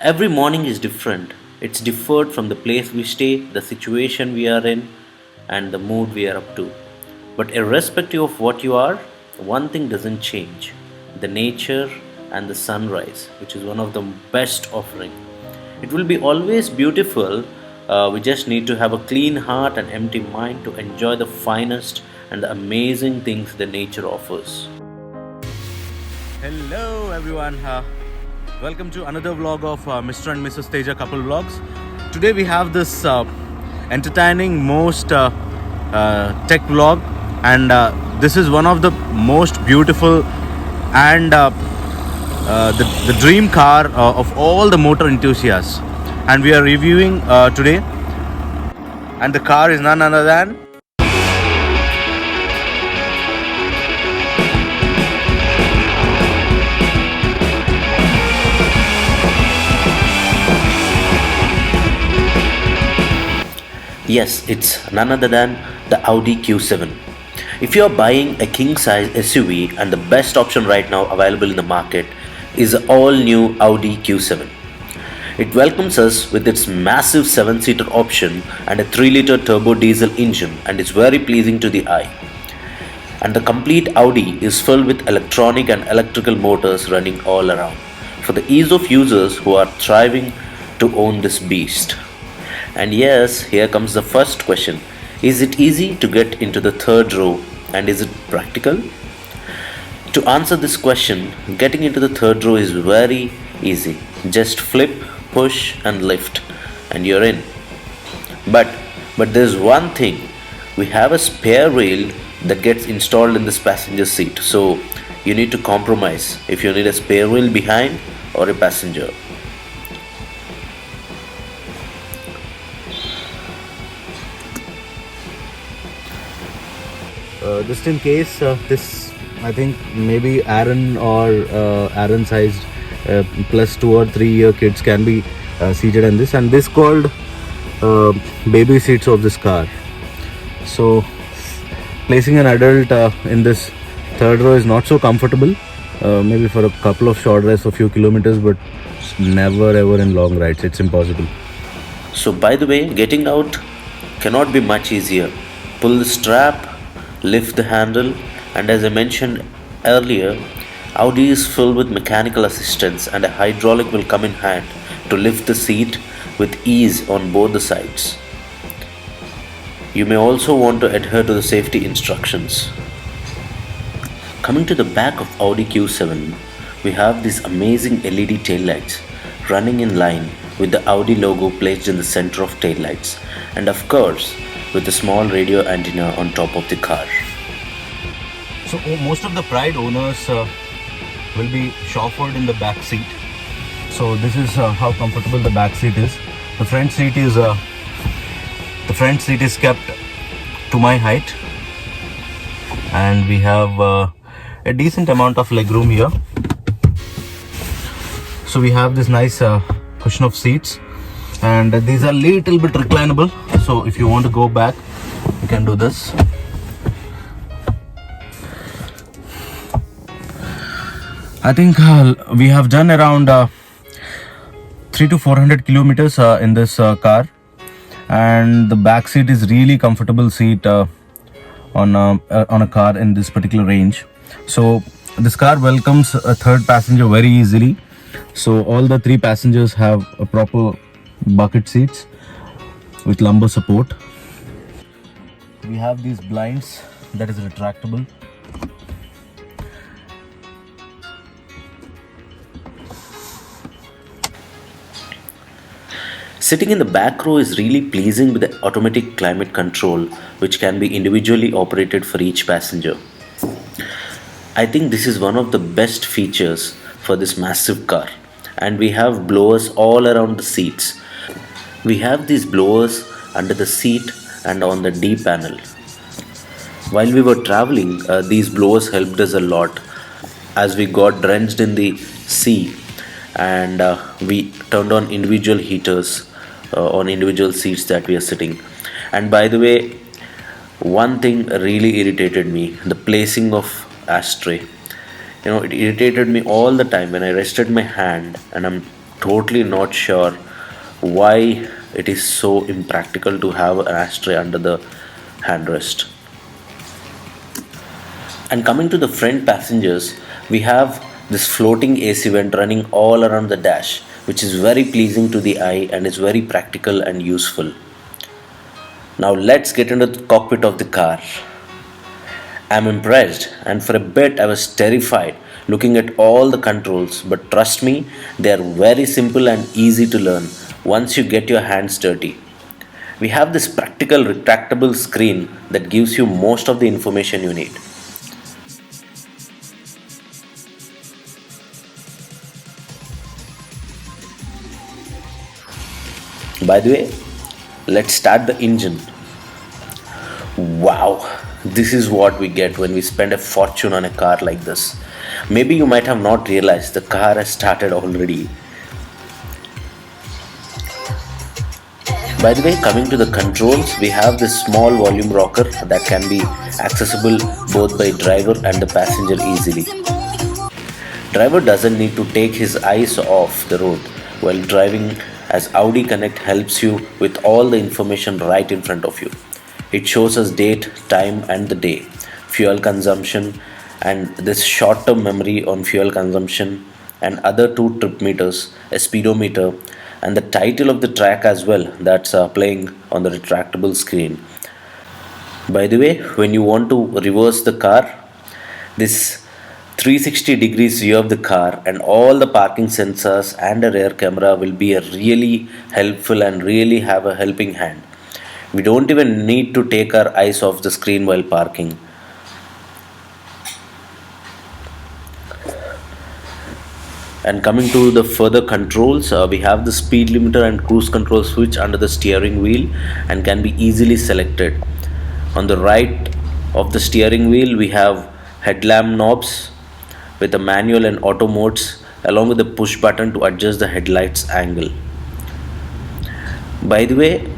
Every morning is different. It's differed from the place we stay, the situation we are in, and the mood we are up to. But irrespective of what you are, one thing doesn't change: the nature and the sunrise, which is one of the best offering. It will be always beautiful. We just need to have a clean heart and empty mind to enjoy the finest and the amazing things the nature offers. Hello everyone, welcome to another vlog of Mr. and Mrs. Teja couple vlogs. Today we have this entertaining most tech vlog, and this is one of the most beautiful and the dream car of all the motor enthusiasts, and we are reviewing today, and the car is none other than Yes, it's none other than the Audi Q7. If you are buying a king size SUV, and the best option right now available in the market is the all new Audi Q7. It welcomes us with its massive 7-seater option and a 3-liter turbo diesel engine, and is very pleasing to the eye. And the complete Audi is filled with electronic and electrical motors running all around for the ease of users who are thriving to own this beast. And yes, here comes the first question: is it easy to get into the third row, and is it practical? To answer this question, getting into the third row is very easy. Just flip, push, and lift, and you're in. But there's one thing: we have a spare wheel that gets installed in this passenger seat. So you need to compromise if you need a spare wheel behind or a passenger. Just in case, this I think maybe Aaron or Aaron sized plus 2 or 3 year kids can be seated in this, and this called baby seats of this car. So placing an adult in this third row is not so comfortable, maybe for a couple of short rides, a few kilometers, but never ever in long rides. It's impossible. So, by the way, getting out cannot be much easier. Pull the strap, lift the handle, and as I mentioned earlier, Audi is filled with mechanical assistance, and a hydraulic will come in hand to lift the seat with ease on both the sides. You may also want to adhere to the safety instructions. Coming to the back of Audi Q7, we have these amazing LED taillights running in line with the Audi logo placed in the center of taillights, and of course with a small radio antenna on top of the car. So most of the Pride owners will be chauffeured in the back seat. So this is how comfortable the back seat is. The front seat is kept to my height, and we have a decent amount of legroom here. So we have this nice cushion of seats, and these are little bit reclinable. So if you want to go back, you can do this. I think we have done around 300 to 400 kilometers in this car, and the back seat is really comfortable seat on a car in this particular range. So this car welcomes a third passenger very easily. So all the 3 passengers have a proper bucket seats with lumbar support. We have these blinds that is retractable. Sitting in the back row is really pleasing with the automatic climate control, which can be individually operated for each passenger. I think this is one of the best features for this massive car, and we have blowers all around the seats. We have these blowers under the seat and on the D panel. While we were traveling, these blowers helped us a lot as we got drenched in the sea, and we turned on individual heaters on individual seats that we are sitting. And by the way, one thing really irritated me: the placing of ashtray. It irritated me all the time when I rested my hand and I'm totally not sure why it is so impractical to have an ashtray under the handrest. And coming to the front passengers, we have this floating AC vent running all around the dash, which is very pleasing to the eye and is very practical and useful. Now let's get into the cockpit of the car. I'm impressed, and for a bit I was terrified looking at all the controls, but trust me, they are very simple and easy to learn once you get your hands dirty. We have this practical retractable screen that gives you most of the information you need. By the way, let's start the engine. Wow, this is what we get when we spend a fortune on a car like this. Maybe you might have not realized the car has started already. By the way, coming to the controls, we have this small volume rocker that can be accessible both by driver and the passenger easily. Driver doesn't need to take his eyes off the road while driving, as Audi Connect helps you with all the information right in front of you. It shows us date, time and the day, fuel consumption and this short-term memory on fuel consumption and other two trip meters, a speedometer and the title of the track as well that's playing on the retractable screen. By the way, when you want to reverse the car, this 360 degrees view of the car and all the parking sensors and a rear camera will be a really helpful and really have a helping hand. We don't even need to take our eyes off the screen while parking. And coming to the further controls, we have the speed limiter and cruise control switch under the steering wheel and can be easily selected. On the right of the steering wheel, we have headlamp knobs with the manual and auto modes along with the push button to adjust the headlights angle. By the way,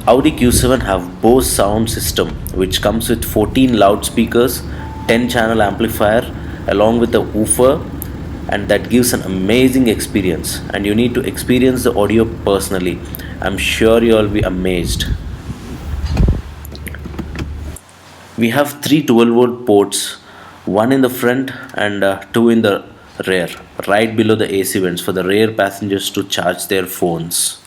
Audi Q7 have Bose sound system which comes with 14 loudspeakers, 10 channel amplifier along with a woofer, and that gives an amazing experience, and you need to experience the audio personally. I'm sure you'll be amazed. We have three 12-volt ports, one in the front and two in the rear, right below the AC vents for the rear passengers to charge their phones.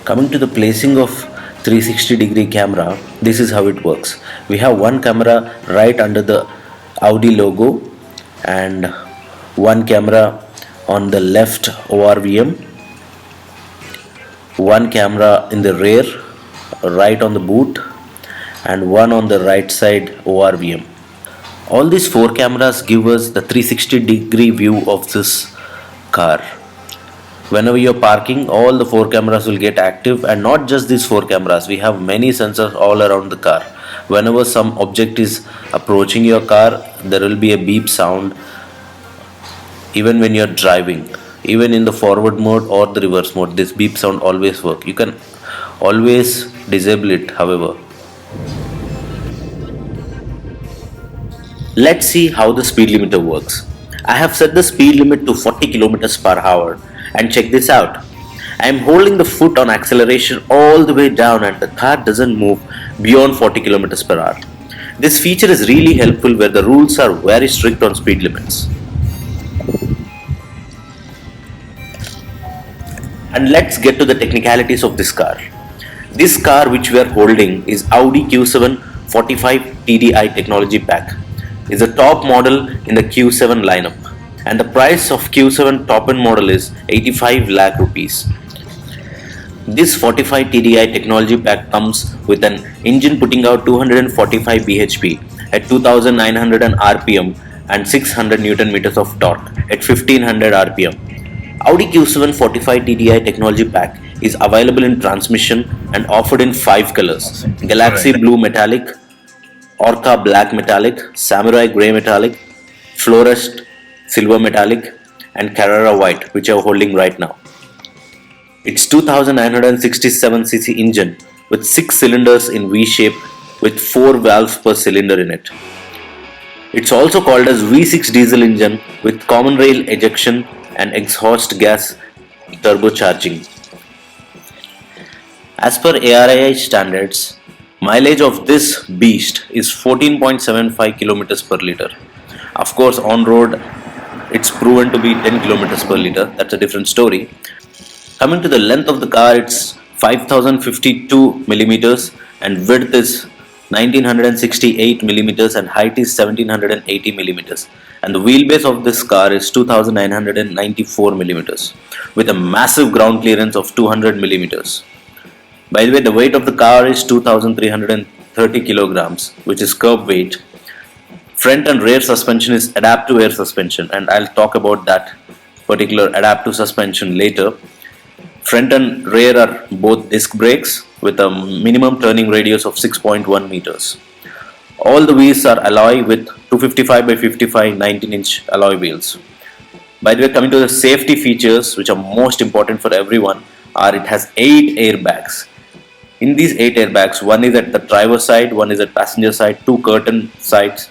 Coming to the placing of 360 degree camera, this is how it works. We have one camera right under the Audi logo and one camera on the left ORVM, one camera in the rear right on the boot and one on the right side ORVM. All these four cameras give us the 360 degree view of this car. Whenever you're parking, all the four cameras will get active, and not just these four cameras, we have many sensors all around the car. Whenever some object is approaching your car, there will be a beep sound even when you're driving. Even in the forward mode or the reverse mode, this beep sound always work. You can always disable it, however. Let's see how the speed limiter works. I have set the speed limit to 40 kilometers per hour, and check this out. I am holding the foot on acceleration all the way down and the car doesn't move beyond 40 kilometers per hour. This feature is really helpful where the rules are very strict on speed limits. And let's get to the technicalities of this car. This car which we are holding is Audi Q7 45 TDI technology pack. It's a top model in the Q7 lineup, and the price of Q7 top end model is 85 lakh rupees. This 45 TDI technology pack comes with an engine putting out 245 bhp at 2900 rpm and 600 Newton meters of torque at 1500 rpm. Audi Q7 45 TDI technology pack is available in transmission and offered in 5 colors: Galaxy Blue Metallic, Orca Black Metallic, Samurai Grey Metallic, Florist Silver Metallic, and Carrera White, which I'm holding right now. Its 2967cc engine with 6 cylinders in V shape with 4 valves per cylinder in it. It's also called as V6 diesel engine with common rail ejection and exhaust gas turbocharging. As per ARAI standards, mileage of this beast is 14.75 kilometers per liter. Of course, on road it's proven to be 10 kilometers per liter. That's a different story. Coming to the length of the car, it's 5052 millimeters and width is 1968 millimeters and height is 1780 millimeters. And the wheelbase of this car is 2994 millimeters with a massive ground clearance of 200 millimeters. By the way, the weight of the car is 2330 kilograms, which is curb weight. Front and rear suspension is adaptive air suspension, and I'll talk about that particular adaptive suspension later. Front and rear are both disc brakes with a minimum turning radius of 6.1 meters. All the wheels are alloy with 255 by 55 19-inch alloy wheels. By the way, coming to the safety features, which are most important for everyone, are it has 8 airbags. In these 8 airbags, one is at the driver's side, one is at passenger side, 2 curtain sides,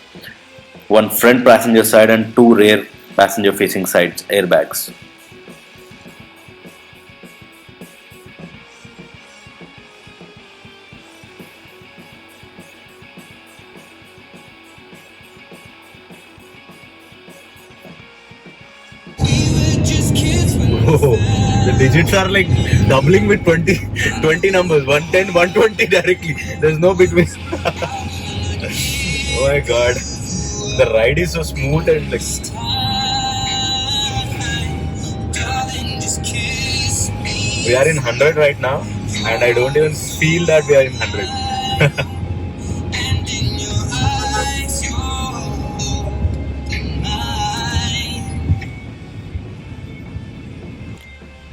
1 front passenger side and 2 rear passenger facing sides airbags. Oh, the digits are like doubling with 20 numbers, 110, 120 directly. There's no between. Oh my god. The ride is so smooth and like. We are in 100 right now and I don't even feel that we are in 100.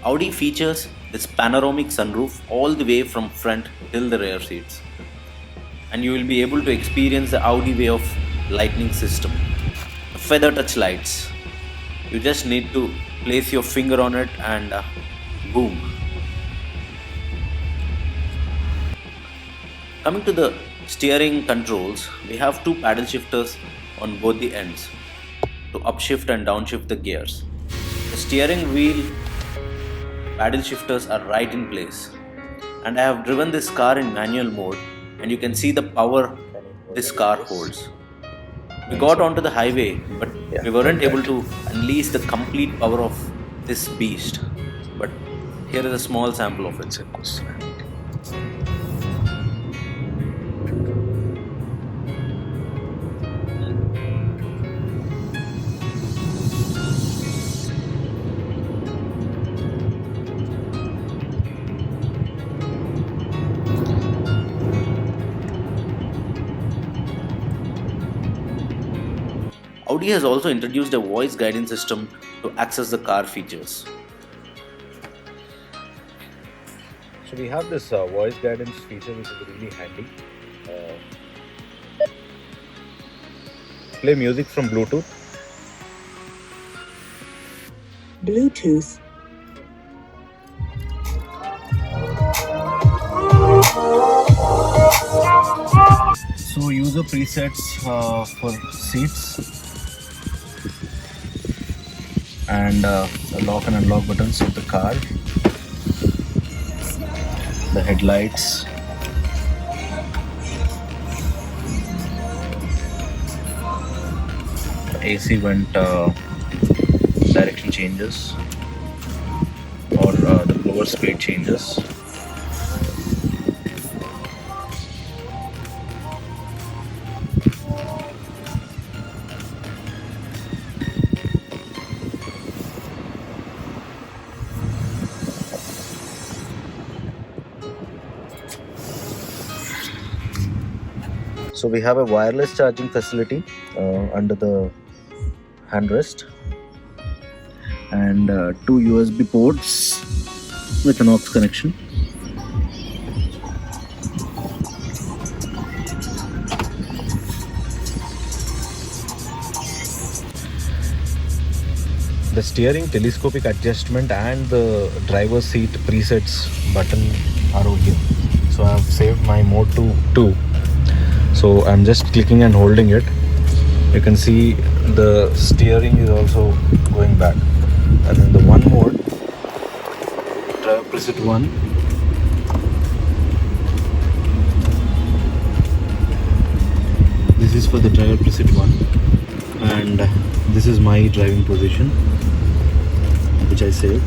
Audi features this panoramic sunroof all the way from front till the rear seats. And you will be able to experience the Audi way of lighting system. Feather touch lights. You just need to place your finger on it and boom. Coming to the steering controls, we have 2 paddle shifters on both the ends to upshift and downshift the gears. The steering wheel paddle shifters are right in place, and I have driven this car in manual mode and you can see the power this car holds. We got onto the highway but we weren't able to unleash the complete power of this beast, but here is a small sample of it. Audi has also introduced a voice guidance system to access the car features. So we have this voice guidance feature which is really handy. Play music from Bluetooth. Bluetooth. So user presets for seats and the lock and unlock buttons of the car, the headlights, the AC vent direction changes or the blower speed changes. So we have a wireless charging facility under the handrest and 2 USB ports with an aux connection. the steering telescopic adjustment and the driver seat presets button are over here. So I have saved my mode to 2. So I'm just clicking and holding it. You can see the steering is also going back. And in the one mode, driver preset 1. This is for the driver preset 1, and this is my driving position which I saved.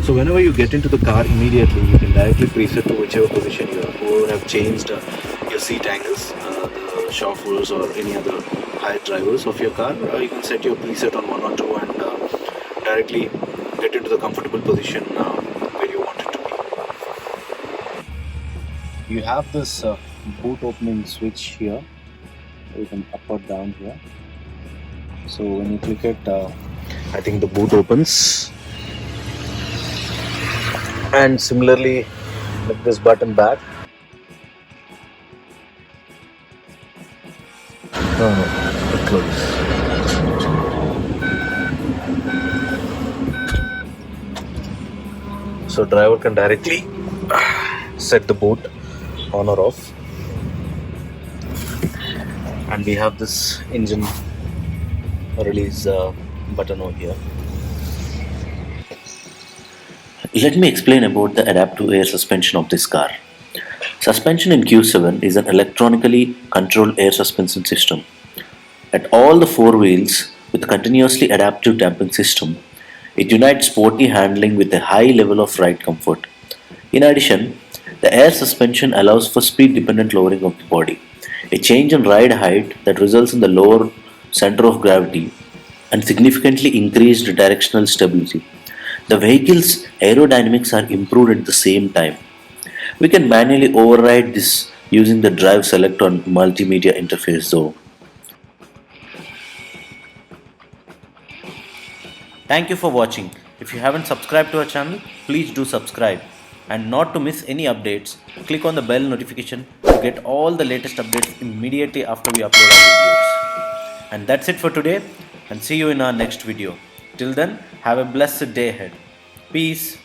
So whenever you get into the car, immediately you can directly preset to whichever position you are, or have changed your seat angles, the chauffeurs or any other higher drivers of your car. You can set your preset on 1 or 2 and directly get into the comfortable position where you want it to be. You have this boot opening switch here. You can up or down here. So when you click it, I think the boot opens. And similarly, with this button back. Close. So driver can directly set the boot on or off. And we have this engine release button over here. Let me explain about the adaptive air suspension of this car. Suspension in Q7 is an electronically controlled air suspension system. At all the four wheels with continuously adaptive damping system, it unites sporty handling with a high level of ride comfort. In addition, the air suspension allows for speed-dependent lowering of the body, a change in ride height that results in the lower center of gravity and significantly increased directional stability. The vehicle's aerodynamics are improved at the same time. We can manually override this using the drive select on multimedia interface though. Thank you for watching. If you haven't subscribed to our channel, please do subscribe. And not to miss any updates, click on the bell notification to get all the latest updates immediately after we upload our videos. And that's it for today, and see you in our next video. Till then, have a blessed day ahead. Peace.